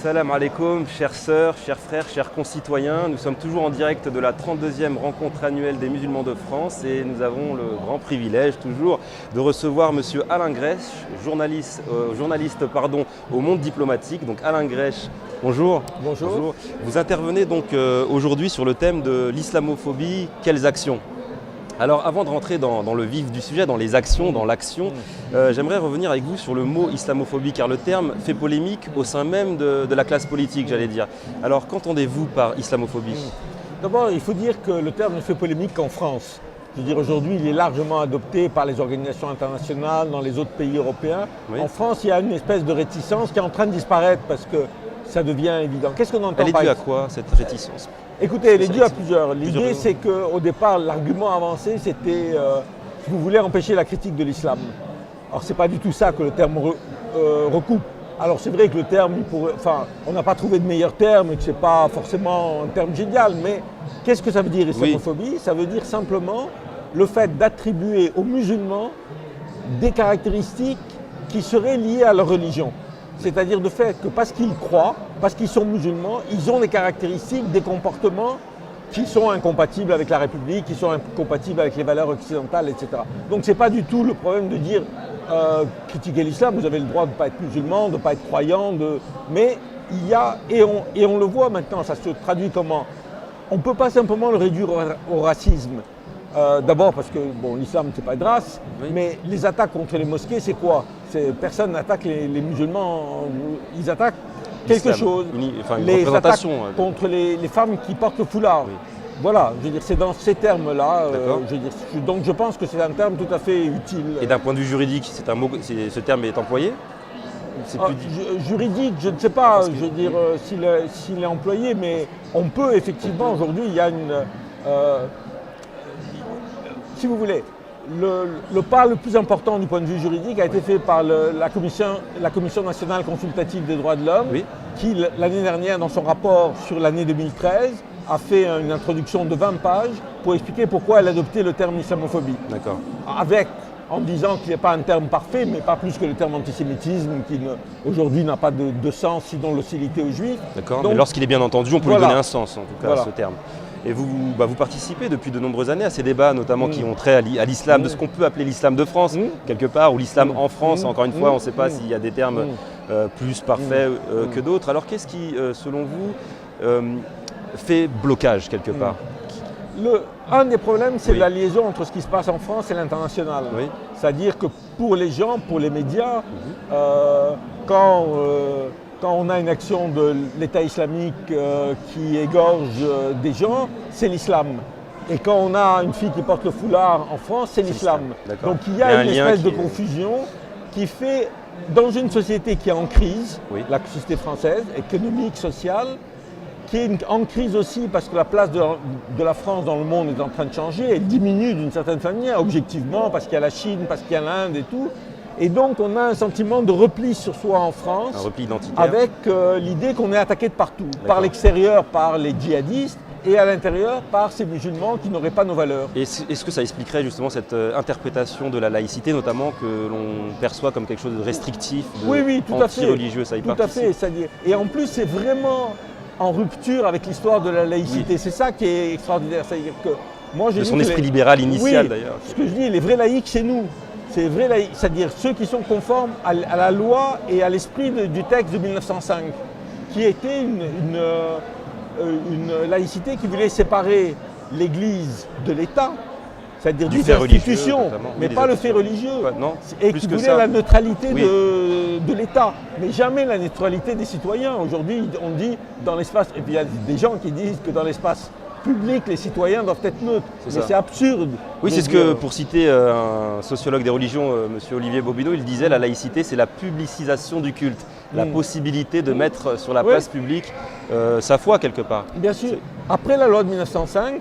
Salam alaikum, chères sœurs, chers frères, chers concitoyens. Nous sommes toujours en direct de la 32e rencontre annuelle des musulmans de France et nous avons le grand privilège toujours de recevoir monsieur Alain Grech, journaliste au Monde diplomatique. Donc Alain Grech, bonjour. Bonjour. Vous intervenez donc aujourd'hui sur le thème de l'islamophobie, quelles actions ? Alors avant de rentrer dans le vif du sujet, dans les actions, dans l'action, j'aimerais revenir avec vous sur le mot islamophobie, car le terme fait polémique au sein même de la classe politique, j'allais dire. Alors qu'entendez-vous par islamophobie ? D'abord, il faut dire que le terme ne fait polémique qu'en France. Je veux dire, aujourd'hui, il est largement adopté par les organisations internationales, dans les autres pays européens. Oui. En France, il y a une espèce de réticence qui est en train de disparaître parce que ça devient évident. Qu'est-ce qu'on entend ? Elle est due à quoi, cette réticence ? Écoutez, elle est due à plusieurs. L'idée, c'est qu'au départ, l'argument avancé, c'était si vous voulez empêcher la critique de l'islam. Alors, ce n'est pas du tout ça que le terme recoupe. Alors, c'est vrai que le terme, on n'a pas trouvé de meilleur terme et que ce n'est pas forcément un terme génial, mais qu'est-ce que ça veut dire, islamophobie ? Oui. Ça veut dire simplement le fait d'attribuer aux musulmans des caractéristiques qui seraient liées à leur religion. C'est-à-dire de fait que parce qu'ils croient, parce qu'ils sont musulmans, ils ont des caractéristiques, des comportements qui sont incompatibles avec la République, qui sont incompatibles avec les valeurs occidentales, etc. Donc ce n'est pas du tout le problème de dire critiquer l'islam, vous avez le droit de ne pas être musulman, de ne pas être croyant, mais il y a, et on le voit maintenant, ça se traduit comment ? On ne peut pas simplement le réduire au racisme. D'abord parce que l'islam, c'est pas de race, oui. Mais les attaques contre les mosquées, c'est quoi ? Personne n'attaque les musulmans, ils attaquent quelque chose. Les attaques contre les femmes qui portent le foulard. Oui. Voilà, je veux dire, c'est dans ces termes-là. Donc je pense que c'est un terme tout à fait utile. Et d'un point de vue juridique, ce terme est employé ? Juridique, je ne sais pas, s'il est employé, mais on peut effectivement, aujourd'hui, il y a une... si vous voulez, le pas le plus important du point de vue juridique a été fait par la Commission nationale consultative des droits de l'homme, oui. Qui, l'année dernière, dans son rapport sur l'année 2013, a fait une introduction de 20 pages pour expliquer pourquoi elle adoptait le terme islamophobie. D'accord. En disant qu'il n'est pas un terme parfait, mais pas plus que le terme antisémitisme, qui aujourd'hui n'a pas de sens, sinon l'hostilité aux juifs. D'accord, mais lorsqu'il est bien entendu, on peut lui donner un sens, en tout cas, à ce terme. Et vous participez depuis de nombreuses années à ces débats, notamment qui ont trait à l'islam, de ce qu'on peut appeler l'islam de France, quelque part, ou l'islam en France. Encore une fois, on ne sait pas s'il y a des termes plus parfaits que d'autres. Alors qu'est-ce qui, selon vous, fait blocage quelque part ? Un des problèmes, c'est la liaison entre ce qui se passe en France et l'international. Oui. C'est-à-dire que pour les gens, pour les médias, quand on a une action de l'État islamique qui égorge des gens, c'est l'islam. Et quand on a une fille qui porte le foulard en France, c'est l'islam. Donc il y a une espèce de confusion qui fait, dans une société qui est en crise, la société française, économique, sociale, qui est en crise aussi parce que la place de la France dans le monde est en train de changer, elle diminue d'une certaine manière, objectivement, parce qu'il y a la Chine, parce qu'il y a l'Inde et tout. Et donc on a un sentiment de repli sur soi en France, un repli identitaire, avec l'idée qu'on est attaqué de partout, par l'extérieur par les djihadistes et à l'intérieur par ces musulmans qui n'auraient pas nos valeurs. Et est-ce que ça expliquerait justement cette interprétation de la laïcité, notamment que l'on perçoit comme quelque chose de restrictif, anti-religieux, ça y participe ? Tout à fait. Et en plus c'est vraiment en rupture avec l'histoire de la laïcité. Oui. C'est ça qui est extraordinaire. C'est-à-dire que moi, de son esprit libéral initial d'ailleurs. Ce que je dis, les vrais laïcs, c'est nous. C'est vrai laïcs, c'est-à-dire ceux qui sont conformes à la loi et à l'esprit du texte de 1905, qui était une laïcité qui voulait séparer l'Église de l'État, c'est-à-dire des institutions, mais pas le fait religieux, et qui voulait la neutralité de l'État, mais jamais la neutralité des citoyens. Aujourd'hui, on dit dans l'espace, et puis il y a des gens qui disent que dans l'espace public, les citoyens doivent être neutres, mais c'est absurde. Oui, c'est ce que, pour citer un sociologue des religions, M. Olivier Bobineau, il disait la laïcité, c'est la publicisation du culte, la possibilité de mettre sur la place publique sa foi quelque part. Bien sûr. Après la loi de 1905,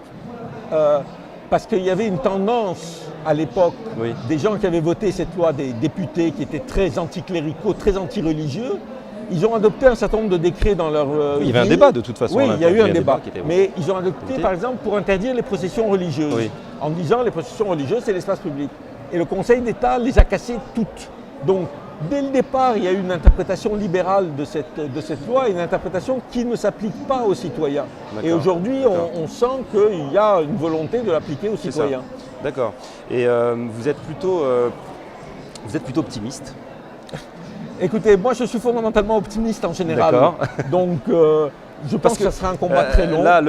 parce qu'il y avait une tendance à l'époque, des gens qui avaient voté cette loi, des députés qui étaient très anticléricaux, très anti-religieux, ils ont adopté un certain nombre de décrets dans leur il y avait un débat de toute façon. Oui, il y a eu un débat. Mais ils ont adopté, par exemple, pour interdire les processions religieuses, en disant les processions religieuses, c'est l'espace public. Et le Conseil d'État les a cassées toutes. Donc, dès le départ, il y a eu une interprétation libérale de cette loi, une interprétation qui ne s'applique pas aux citoyens. Et aujourd'hui, on sent qu'il y a une volonté de l'appliquer aux citoyens. D'accord. Et vous êtes plutôt optimiste? Écoutez, moi je suis fondamentalement optimiste en général. D'accord. Donc je pense que ça sera un combat très long. Là,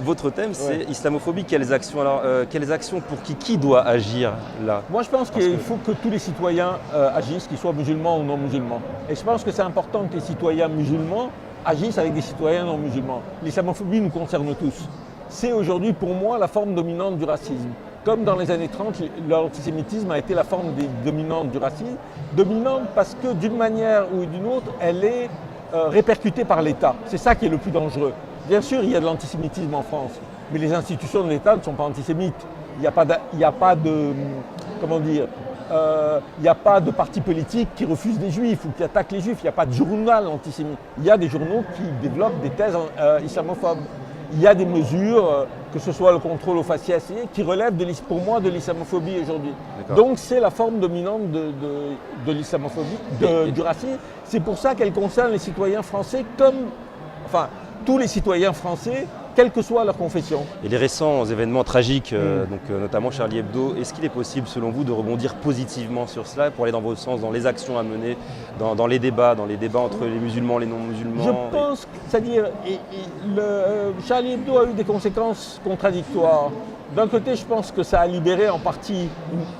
votre thème, c'est islamophobie. Quelles actions pour qui doit agir là? Moi je pense qu'il faut que tous les citoyens agissent, qu'ils soient musulmans ou non musulmans. Et je pense que c'est important que les citoyens musulmans agissent avec des citoyens non musulmans. L'islamophobie nous concerne tous. C'est aujourd'hui pour moi la forme dominante du racisme. Comme dans les années 30, l'antisémitisme a été la forme dominante du racisme. Dominante parce que d'une manière ou d'une autre, elle est répercutée par l'État. C'est ça qui est le plus dangereux. Bien sûr, il y a de l'antisémitisme en France, mais les institutions de l'État ne sont pas antisémites. Il n'y a pas de parti politique qui refuse les juifs ou qui attaque les juifs. Il n'y a pas de journal antisémite. Il y a des journaux qui développent des thèses islamophobes. Il y a des mesures, que ce soit le contrôle aux faciès, qui relèvent pour moi de l'islamophobie aujourd'hui. Donc c'est la forme dominante de l'islamophobie, du racisme. C'est pour ça qu'elle concerne les citoyens français tous les citoyens français, quelle que soit leur confession. Et les récents événements tragiques, notamment Charlie Hebdo, est-ce qu'il est possible selon vous de rebondir positivement sur cela pour aller dans votre sens, dans les actions à mener, dans les débats entre les musulmans et les non-musulmans? Je pense, c'est-à-dire, Charlie Hebdo a eu des conséquences contradictoires. D'un côté, je pense que ça a libéré en partie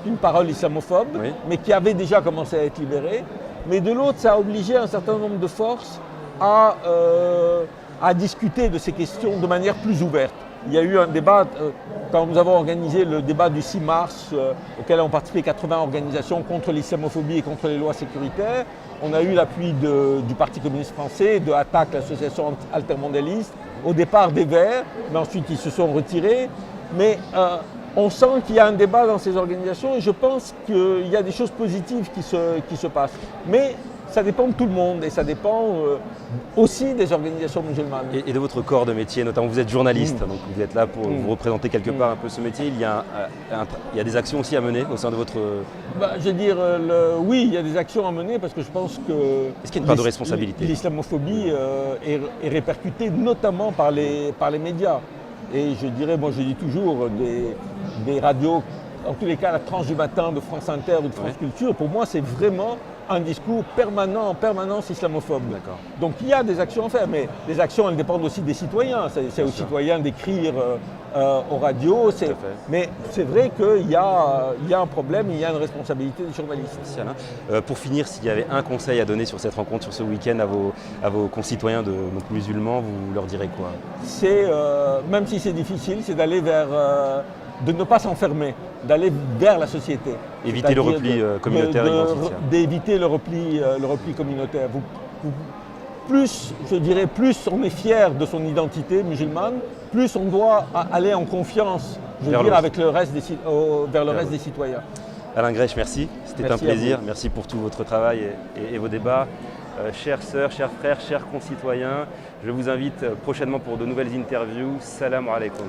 une parole islamophobe, mais qui avait déjà commencé à être libérée. Mais de l'autre, ça a obligé un certain nombre de forces à discuter de ces questions de manière plus ouverte. Il y a eu un débat, quand nous avons organisé le débat du 6 mars, auquel ont participé 80 organisations contre l'islamophobie et contre les lois sécuritaires. On a eu l'appui du Parti communiste français, de ATTAC, l'association altermondialiste, au départ des Verts, mais ensuite ils se sont retirés. Mais on sent qu'il y a un débat dans ces organisations et je pense qu'il y a des choses positives qui se passent. Mais ça dépend de tout le monde et ça dépend aussi des organisations musulmanes. Et de votre corps de métier, notamment vous êtes journaliste, donc vous êtes là pour vous représenter quelque part un peu ce métier. Il y a des actions aussi à mener au sein de votre... Je veux dire, oui, il y a des actions à mener parce que je pense que... Est-ce qu'il y a une part de responsabilité? L'islamophobie est répercutée notamment par les médias. Et je dirais, moi je dis toujours, des radios, en tous les cas la tranche du matin de France Inter ou de France Culture, pour moi c'est vraiment un discours permanent, en permanence islamophobe. Donc il y a des actions à faire, mais les actions elles dépendent aussi des citoyens. C'est aux citoyens d'écrire aux radios. Mais c'est vrai qu'il y a un problème, il y a une responsabilité des journalistes. Merci Alain. Pour finir, s'il y avait un conseil à donner sur cette rencontre, sur ce week-end à vos concitoyens musulmans, vous leur direz quoi? C'est, même si c'est difficile, c'est d'aller de ne pas s'enfermer, d'aller vers la société. Éviter le repli communautaire identitaire. D'éviter le repli communautaire. Plus on est fier de son identité musulmane, plus on doit aller en confiance, avec le reste vers le reste des citoyens. Alain Grech, merci. C'était un plaisir. Merci pour tout votre travail et vos débats. Chères sœurs, chers frères, chers concitoyens, je vous invite prochainement pour de nouvelles interviews. Salam alaikum.